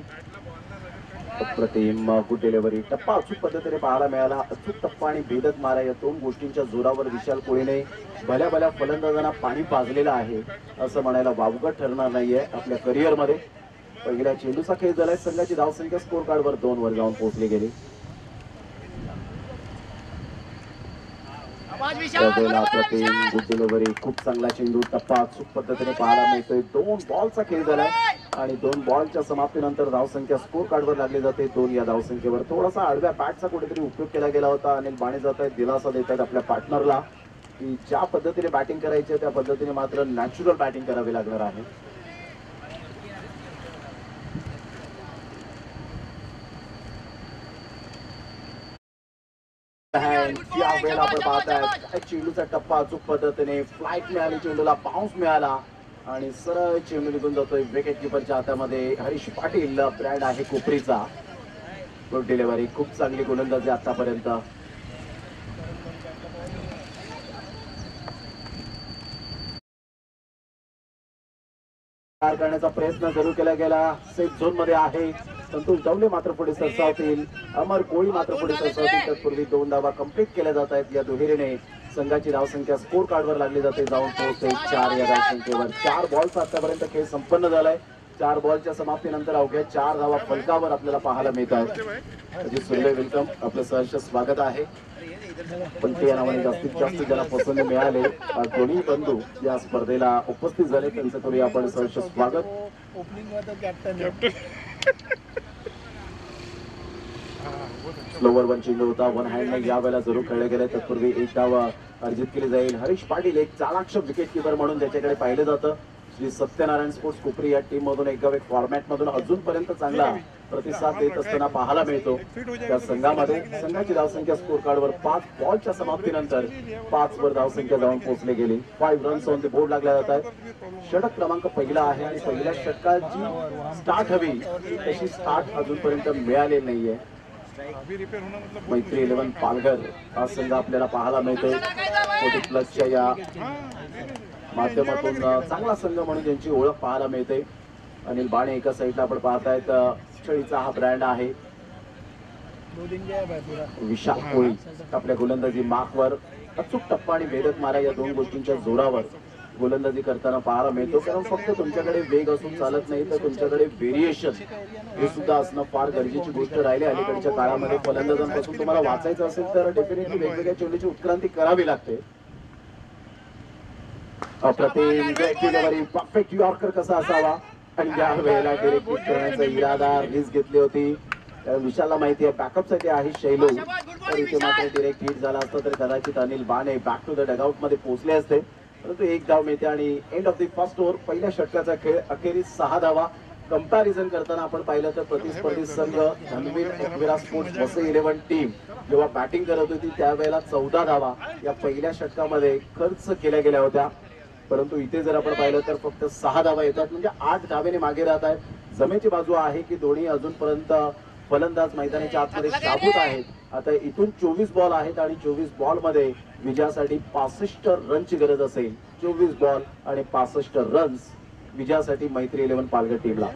अप्रतिम गुड डिलिव्हरी, टप्पा अचूक पद्धतीने पाहायला मिळाला. अचूक टप्पा आणि भेदक मारा या दोन गोष्टींच्या जोरावर विशाल कोळीने भल्या भल्या फलंदाजांना पाणी पाजलेलं आहे असं म्हणायला वावगं ठरणार नाहीये आपल्या करिअर मध्ये. पहिल्या चेंडूचा खेळ झालाय. संघाची धावसंख्या स्कोर कार्डवर 2 वर जाऊन पोहोचली गेली. अप्रतिम गुड डिलिव्हरी, खूप चांगला चेंडू, टप्पा अचूक पद्धतीने पाहायला मिळतोय. 2 बॉलचा खेळ झालाय आणि 2 बॉलच्या समाप्तीनंतर धावसंख्या स्कोर कार्डवर लागली जाते 2 या धावसंख्येवर. थोडासा आडव्या बॅटचा कुठेतरी उपयोग केला गेला होता. अनिल बाणे जात आहेत, दिलासा देत आहेत आपल्या पार्टनरला की ज्या पद्धतीने बॅटिंग करायची त्या पद्धतीने मात्र नॅचरल बॅटिंग करावी लागणार आहे. यावेळेला आपण पाहताय चेंडूचा टप्पा अचूक पद्धतीने फ्लाईट मिळाली, चेंडूला बाउन्स मिळाला आणि सरळ चेंडू निघून जातोय विकेट किपरच्या हातामध्ये. हरीश पाटील ब्रँड आहे कोपरीचा. गुड डिलिव्हरी, खूप चांगली गोलंदाजी आतापर्यंत. करण्याचा प्रयत्न जरूर केला गेला. सेफ झोन मध्ये आहे. संतोष डवले मात्र पुढे सरसावतील, अमर कोळी मात्र पुढे सरसावतील. तत्पूर्वी 2 धावा कंप्लीट केल्या जात आहेत. या दुहेरीने संघाची धावसंख्या स्कोर कार्डवर लागली जाते, जाऊन पोहोचते 4 या धावसंख्येवर. 4 बॉलचा आतापर्यंत खेळ संपन्न झालाय. 4 बॉलच्या समाप्तीनंतर अवघ्या 4 धावा फलकावर आपल्याला पाहायला मिळत आहेत. अजित सुर्वे वेलकम, आपलं सहर्ष स्वागत आहे. पण ते या नावाने जास्तीत जास्त ज्याला पसंत मिळाले दोन्ही बंधू या स्पर्धेला उपस्थित झाले त्यांचं करूया आपण सहर्ष स्वागत. स्लोवर 1 चेंडू होता, 1 हँडने यावेळेला जरूर खेळले गेले. तत्पूर्वी 1 धाव अर्जित केली जाईल. हरीश पाटील एक चालाक्ष विकेट किपर म्हणून त्याच्याकडे पाहिलं जातं. श्री सत्यनारायण स्पोर्ट्स कोपरी या टीम मधून एक फॉर्मॅट मधून अजूनपर्यंत चांगला प्रतिसाद देत असताना पाहायला मिळतो. त्या संघामध्ये संघाची धावसंख्या स्कोर कार्डवर 5 बॉलच्या समाप्तीनंतर 5 वर धावसंख्या जाऊन पोहोचली गेली. 5 रन्स ऑन द बोर्ड लागल्या जात आहेत. षटक क्रमांक पहिला आहे आणि पहिल्या षटकाची स्टार्ट हवी तशी स्टार्ट अजूनपर्यंत मिळालेली नाहीये. मैत्री 11 पालघर हा संघ आपल्याला पाहायला मिळतोय. 40+ या माध्यमातून चांगला संघ म्हणून त्यांची ओळख पाहायला मिळते. अनिल बाणे एका साईडला आपण पाहतायत, छळीचा हा ब्रँड आहे. विशाल कोळी आपल्या गोलंदाजी मार्कवर अचूक टप्पा आणि वेधक मारा या दोन गोष्टींच्या जोरावर गोलंदाजी करताना पाहायला मिळतो. कारण फक्त तुमच्याकडे वेग असून चालत नाही तर तुमच्याकडे व्हेरिएशन हे सुद्धा असणं फार गरजेची गोष्ट राहिली. अलीकडच्या काळामध्ये फलंदाजांपासून तुम्हाला वाचायचं असेल तर डेफिनेटली वेगवेगळ्या चेंडूची उत्क्रांती करावी लागते. अप्रतिम डिलिव्हरी, परफेक्ट यॉर्कर कसा असावा आणि या वेळेला डिरेक्ट हिट करण्याचा इरादा रिस्क घेतली होती. विशालला माहिती आहे बॅकअप साठी आहे शैलू, तर इथे मात्र डिरेक्ट हिट झाला असता तर कदाचित अनिल बाणे बॅक टू द डगआउट मध्ये पोहोचले असते. परंतु 1 धाव मिळते आणि end of the first over. पहिल्या षटकाचा खेळ अखेरीस 6 धावा. कंपॅरिझन करताना आपण पाहिलं तर प्रतिस्पर्धी संघ धनवीर एकविरा स्पोर्ट्स वसई 11 टीम जेव्हा बॅटिंग करत होती त्यावेळेला 14 धावा या पहिल्या षटकामध्ये खर्च केल्या गेल्या होत्या. परंतु इथे जर आपण पाहिलं तर फक्त 6 धावा येतात, म्हणजे 8 धावेने मागे राहत आहेत. जमेची बाजू आहे की दोन्ही अजूनपर्यंत फलंदाज मैदानाच्या आतमध्ये शाबूत आहेत. आता इथून 24 बॉल आहेत आणि 24 बॉल मध्ये विजयासाठी 65 रनची गरज असेल. 24 बॉल आणि 65 रन्स विजयासाठी मैत्री 11 पालघर टीमला.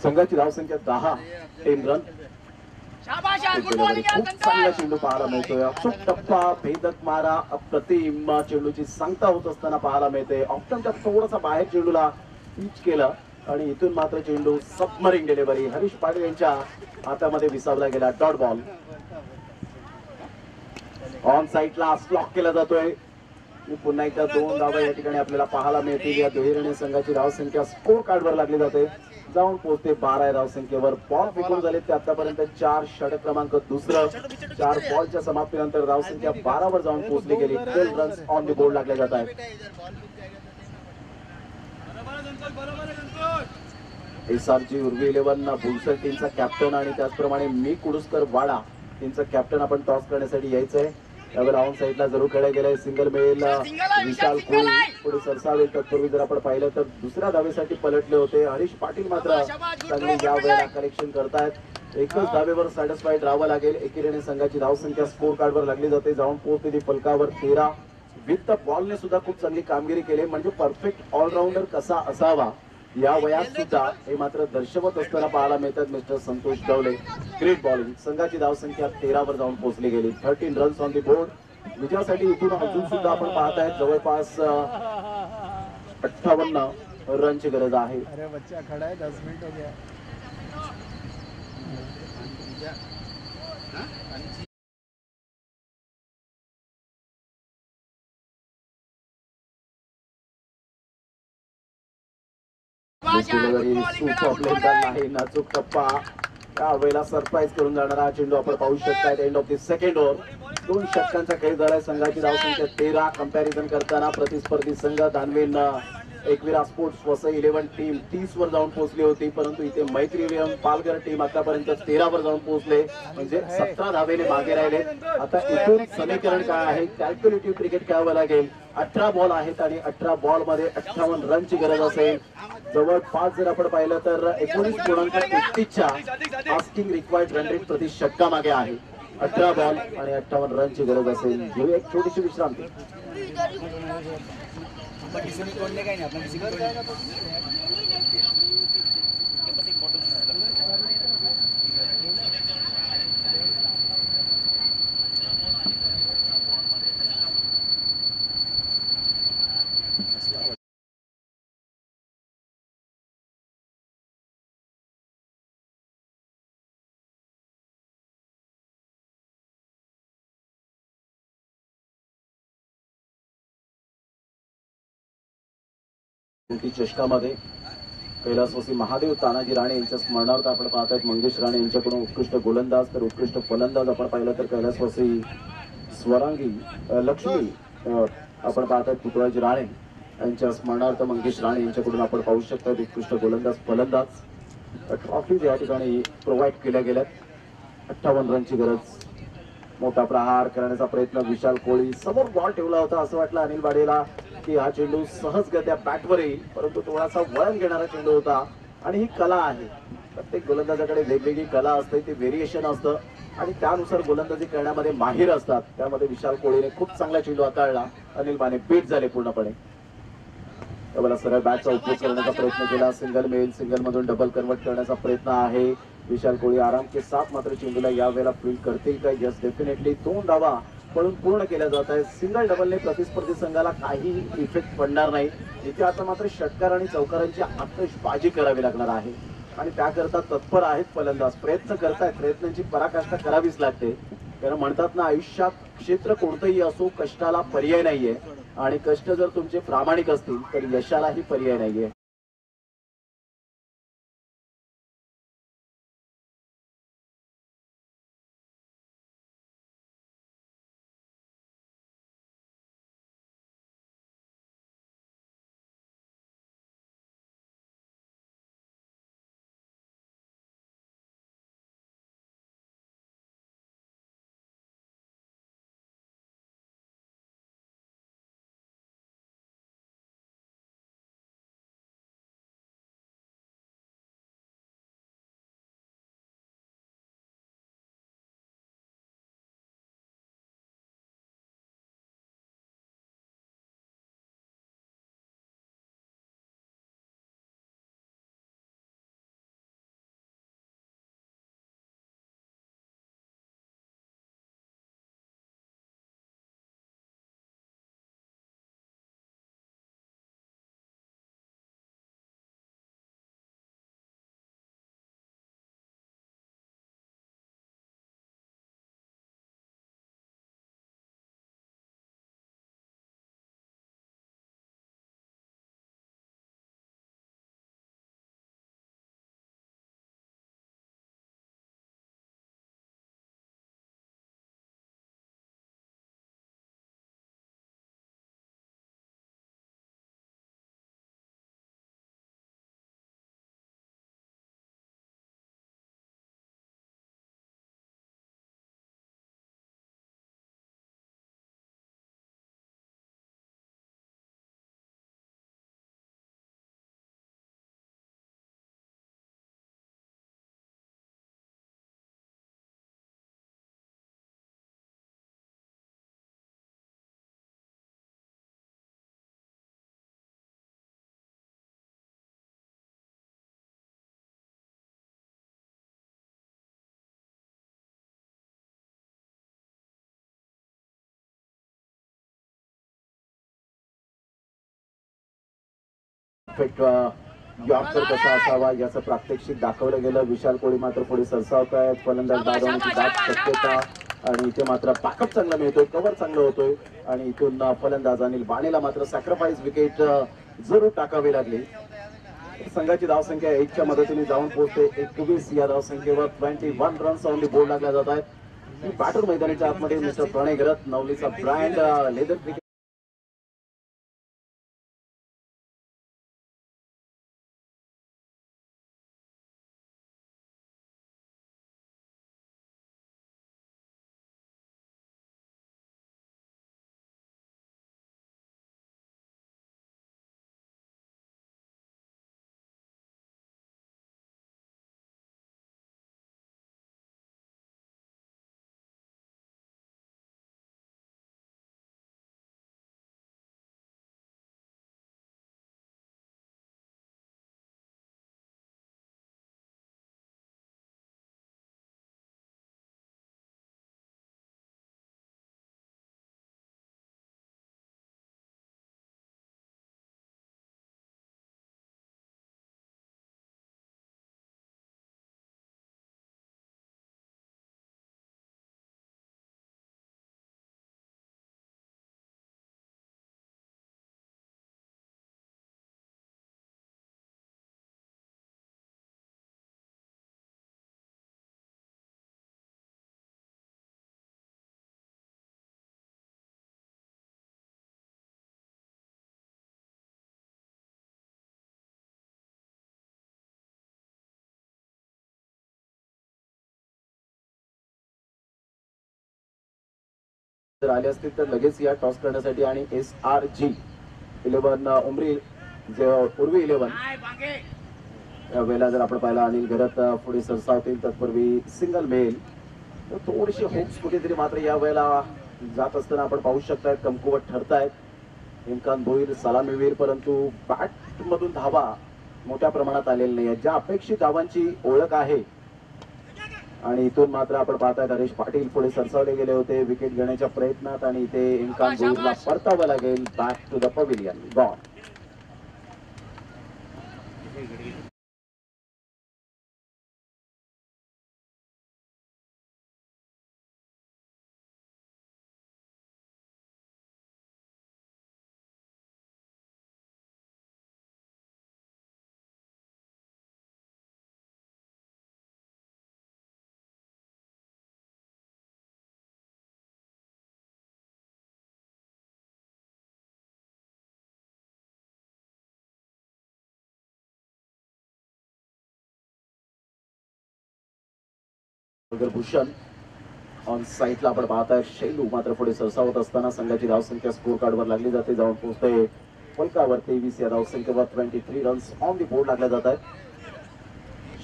संघाची धावसंख्या 10, 10 रन. खूप चांगला चेंडू पाहायला मिळतोय. अचूक टप्पा, भेदक मारा, अप्रतिम चेंडूची सांगता होत असताना पाहायला मिळते. ऑप्शनच्या थोडासा बाहेर चेंडूला पिच केलं आणि इथून मात्र चेंडू सबमरिंग डिलिव्हरी हरीश पाटील यांच्या हातामध्ये विसावला गेला. डॉट बॉल ऑन साईडला स्लॉक केला जातोय. पुन्हा एकदा 2 धावा या ठिकाणी आपल्याला पाहायला मिळतील. या दुहेरीने संघाची धावसंख्या स्कोर कार्डवर लागली जाते. जाऊन पोहोचते 12 धावसंख्येवर. बॉल फेकून झाले ते आतापर्यंत 4, षटक क्रमांक दुसरं. 4 बॉलच्या समाप्तीनंतर धावसंख्या 12 वर जाऊन पोहोचली गेली. 12 रन्स ऑन द बोर्ड लागले जात आहेत. एसआरजी उर्वी 11 बुलसर टीमचा कॅप्टन आणि त्याचप्रमाणे मी कुडुसकर वाडा टीमचा कॅप्टन आपण टॉस करण्यासाठी यायचंय. त्यावेळेला ऑन साईडला जरूर खेळला गेलाय. सिंगल मिळेल विशाल कोळी पुढे सरसावेल. तत्पूर्वी जर आपण पाहिलं तर दुसऱ्या धावेसाठी पलटले होते. हरीश पाटील मात्र चांगले या वेळेला कलेक्शन करतायत. एकच धावेवर सॅटिस्फाईड राहावं लागेल. एकीने संघाची धावसंख्या स्कोर कार्डवर लागली जाते. जाऊन पोहोचते ती फलकावर 13. विथ द बॉलने सुद्धा खूप चांगली कामगिरी केली. म्हणजे परफेक्ट ऑलराऊंडर कसा असावा या वयात सुद्धा हे मात्र दर्शवत असताना पाहायला मिळतात mister Santosh Dawale. Great bowling. संघाची धावसंख्या 13 वर जाऊन पोहोचली गेली. 13 रन्स ऑन द बोर्ड. विजयासाठी इथून अजून सुद्धा आपण पाहतायत जवळपास 58 रनची गरज आहे. अरे बच्चा खड़ा है 10 मिनट हो गया. नाही नाचूक टप्पा त्यावेळेला सरप्राईज करून जाणारा हा चेंडू आपण पाहू शकता. End of the second over. 2 षटकांचा खेळ झालाय. संघाची धावसंख्या 13. कंपॅरिझन करताना प्रतिस्पर्धी संघ दानवेन एकविरा स्पोर्ट्स वसई 11 टीम 30 वर जाऊन पोहोचली होती. परंतु इथे मैत्री विलियम पालघर टीम आतापर्यंत 13 वर जाऊन पोहोचले. म्हणजे 17 धावेने मागे राहिले. आता इथून समीकरण काय आहे? कॅल्क्युलेटिव्ह क्रिकेट खेळावं लागेल. 18 बॉल आहेत आणि 18 बॉल मध्ये 58 रनची गरज असेल. जवळपास जर आपण पाहिलं तर 19.31च्या आस्किंग रिक्वायर्ड रन रेट प्रति षटका मागे आहे. 18 बॉल आणि 58 रनची गरज असेल. घेऊया एक छोटीशी विश्रांती. चषकामध्ये कैलासवासी महादेव तानाजी राणे यांच्या स्मरणार्थ आपण पाहतायत मंगेश राणे यांच्याकडून उत्कृष्ट गोलंदाज तर उत्कृष्ट फलंदाज आपण पाहिलं तर कैलासवासी स्वरांगी लक्ष्मी आपण पाहतायत पुतळाजी राणे यांच्या स्मरणार्थ मंगेश राणे यांच्याकडून आपण पाहू शकता उत्कृष्ट गोलंदाज फलंदाज ट्रॉफीज या ठिकाणी प्रोव्हाइड केल्या गेल्यात. 58 रनची गरज. मोठा प्रहार करण्याचा प्रयत्न विशाल कोळी. समोर बॉल ठेवला होता असं वाटलं अनिल बाडेला की हा चेंडू सहजगत्या बॅटवर येईल. परंतु थोडासा वळण घेणारा चेंडू होता. आणि ही कला आहे. प्रत्येक गोलंदाजाकडे वेगवेगळी कला असते. ते व्हेरिएशन असतं आणि त्यानुसार गोलंदाजी करण्यामध्ये माहिर असतात. त्यामध्ये विशाल कोळीने खूप चांगला चेंडू हाताळला. अनिल बाने बीट झाले पूर्णपणे. त्यावेळेला सरळ बॅटचा उपयोग करण्याचा प्रयत्न केला. सिंगल मिळेल. सिंगल मधून डबल कन्वर्ट करण्याचा प्रयत्न आहे. विशाल कोळी आराम के साथ मात्र चेंडूला यावेळेला फील्ड करतील का? Yes definitely. 2 धावा पळून पूर्ण केल्या जात आहेत. सिंगल डबलने प्रतिस्पर्धी संघाला काही इफेक्ट पडणार नाही. इथे आता मात्र षटकार आणि चौकारांची आतषबाजी करावी लागणार आहे आणि त्याकरता तत्पर आहेत फलंदाज. प्रयत्न करतायत. प्रयत्नांची पराकाष्ठा करावीच लागते. कारण म्हणतात ना आयुष्यात क्षेत्र कोणतंही असो कष्टाला पर्याय नाहीये आणि कष्ट जर तुमचे प्रामाणिक असतील तर यशालाही पर्याय नाहीये. परफेक्ट यॉर्कर कसा असावा याचं प्रात्यक्षिक दाखवलं गेलं. विशाल कोळी मात्र पुढे सरसावत आहेत. फलंदाज बाद होण्याची दाट शक्यता आणि इथे मात्र बॅकअप चांगला मिळतोय, कव्हर चांगलं होतोय आणि इथून फलंदाज अनिल बाणेला मात्र सॅक्रिफाईस विकेट जरूर टाकावी लागली. संघाची धावसंख्या 1 च्या मदतीने जाऊन पोहोचते 21. या धावसंख्येवर 21 रन्स ऑन दी बोर्ड लागल्या जात आहेत. बॅटर मैदानाच्या आतमध्ये मिस्टर प्रणय घरत, नवलीचा ब्रँड लेदर क्रिकेट जर आले असतील तर लगेच या टॉस करण्यासाठी आणि SRG 11 उमरी पूर्वी 11 यावेळेला जर आपण पाहिला अनिल घरत पुढे सरसावतील तत्पूर्वी सिंगल मेल तर थोडीशी होप्स कुठेतरी मात्र या वेळेला जात असताना आपण पाहू शकताय कमकुवत ठरतायत. इम्कान भोईर सलामीवीर परंतु बॅट मधून धावा मोठ्या प्रमाणात आलेल्या नाही. ज्या अपेक्षित धावांची ओळख आहे आणि इथून मात्र आपण पाहताय हरीश पाटील पुढे सरसावले गेले होते विकेट घेण्याच्या प्रयत्नात आणि इथे इम्कान भोईरला परतावं लागेल. Back to the pavilion gone. Bhushan on साईटला आपण पाहताय. शैलू मात्र पुढे सरसावत असताना संघाची धावसंख्या स्कोर कार्डवर लागली जाते, जाऊन पोहोचते फलकावर 23. या धावसंख्येवर 23 रन्स ऑन दी बोर्ड लागल्या जात आहेत.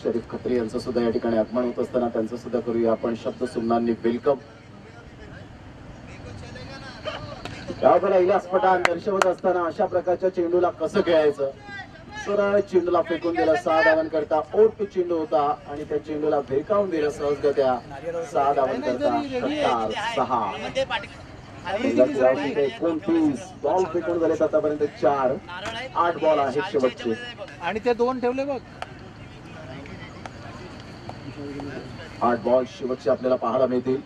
शरीफ खत्री यांचं सुद्धा या ठिकाणी आगमन होत असताना त्यांचं सुद्धा करूया आपण शब्द सुमनांनी वेलकम. यावेळेला इलियास पठाण दर्शवत असताना अशा प्रकारच्या चेंडूला कसं खेळायचं. सरळ चेंडूला फेकून दिलं. 6 धावांकरता ओट चेंडू होता आणि त्या चेंडूला भेकावून दिलं सहजगत्या. 6 धावांकरता 6 29 बॉल फेकून झाले आतापर्यंत 4. 8 बॉल आहेत शेवटचे आणि ते 2 ठेवले बघ. 8 बॉल शेवटचे आपल्याला पाहायला मिळतील.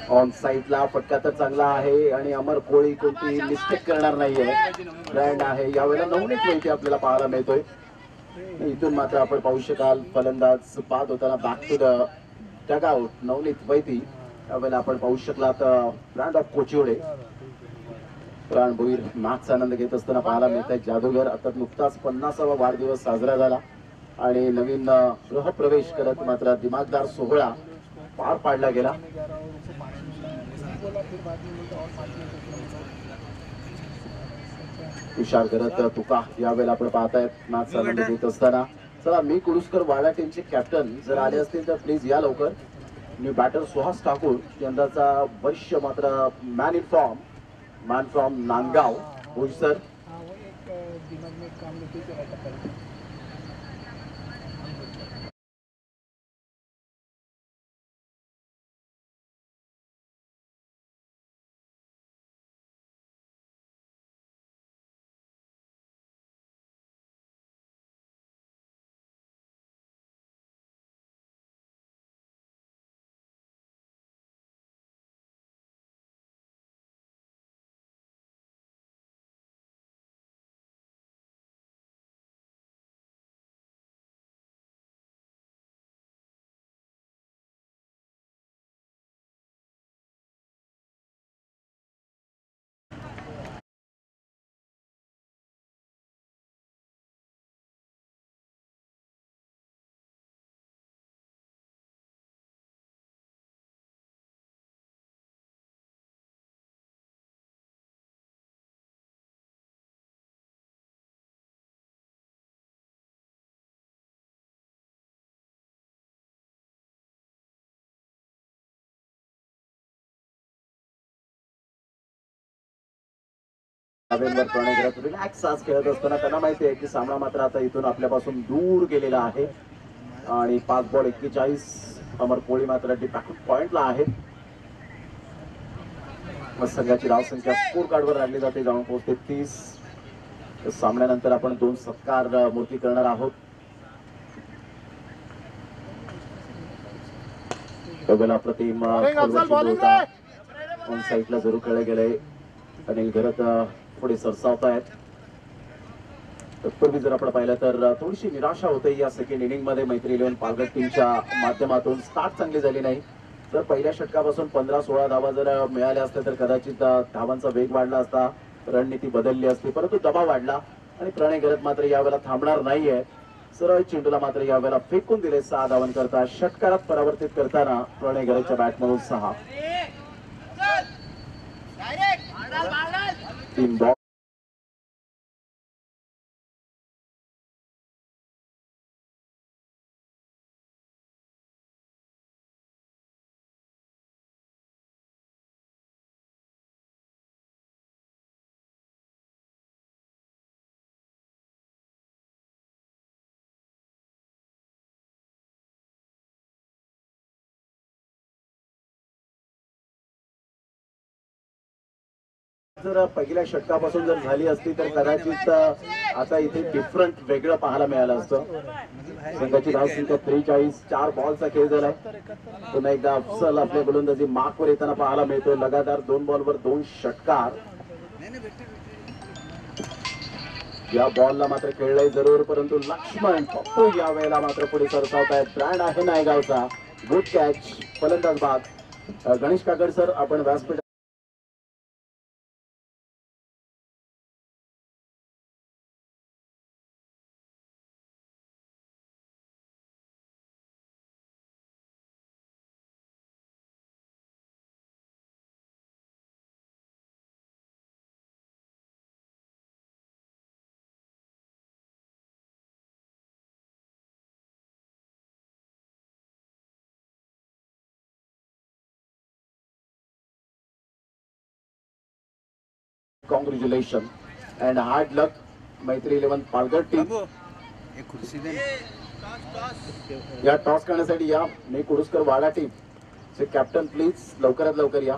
ऑन साईडला फटका तर चांगला आहे आणि अमर कोळी कोणती मिस्टेक करणार नाहीये. ब्रँड आहे यावेळेला नवनीत वैती आपल्याला पाहायला मिळतोय. इथून मात्र आपण पाहू शकाल फलंदाज बाद होताना back to the dugout Navneet Vaiti. यावेळेला आपण पाहू शकलात ब्रँड ऑफ कोचिवडे प्राण भोईर मॅचचा आनंद घेत असताना पाहायला मिळत आहे. जादूगर आता नुकताच 50वा वाढदिवस साजरा झाला आणि नवीन गृहप्रवेश करत मात्र दिमागदार सोहळा पार पाडला गेला. तुषार करत तुका यावेळेला आपण पाहतायत मॅचचा आनंद घेत असताना. चला मी कुडुसकर वाडा टीमचे कॅप्टन जर आले असतील तर प्लीज या लवकर. न्यू बॅटर सुहास ठाकूर यंदाचा वर्ष मात्र man in form man from Nandgaon. Sir relax आज खेळत असताना त्यांना माहिती आहे की सामना मात्र आता इथून आपल्यापासून दूर गेलेला आहे आणि 5 बॉल 41 अमर कोळी मात्र पॉइंटला आहेत. संघाची धावसंख्या स्कोर कार्डवर आणली जाते, जाऊन पोहोचते 30. सामन्यानंतर आपण 2 सत्कार मूर्ती करणार आहोत. अप्रतिम ऑन साईडला जरूर खेळले गेले. अनिल घरत पुढे सरसावत आहेत. तत्पूर्वी जर आपण पाहिलं तर थोडीशी निराशा होते या सेकंड इनिंग मध्ये. मैत्री 11 पालघर टीमच्या माध्यमातून स्टार्ट चांगली झाली नाही. तर पहिल्या षटकापासून 15-16 धावा जर मिळाल्या असत्या तर कदाचित धावांचा वेग वाढला असता, रणनीती बदलली असती, परंतु दबाव वाढला आणि प्रणय घरत मात्र यावेळेला थांबणार नाहीये. सरळ चेंडूला मात्र यावेळेला फेकून दिले. 6 धावन करता षटकारात परावर्तित करताना प्रणय घरतच्या बॅटमधून 6. 3 बॉल. जर पहिल्या षटकापासून जर झाली असती तर कदाचित आता इथे डिफरंट वेगळं पाहायला मिळालं असतं. संघाची धावसंख्या 43. 4 बॉलचा खेळ झालाय. पुन्हा एकदा अफसल आपल्या गोलंदाजी मार्कवर येताना पाहायला मिळतोय. लगातार 2 बॉलवर 2 षटकार. या बॉलला मात्र खेळलाय जरूर, परंतु लक्ष्मण पप्पू या वेळेला मात्र पुढे सरसावत आहेत. ब्रँड आहे नायगावचा. Good catch. फलंदाज बाद. गणेश काकड सर, आपण व्यासपीठ कॉंग्रॅच्युलेशन अँड हार्ड लक मैत्री 11 पालघर टीम. या टॉस करण्यासाठी या मी कुडुसकर वाडा टीम चे कॅप्टन प्लीज लवकरात लवकर या.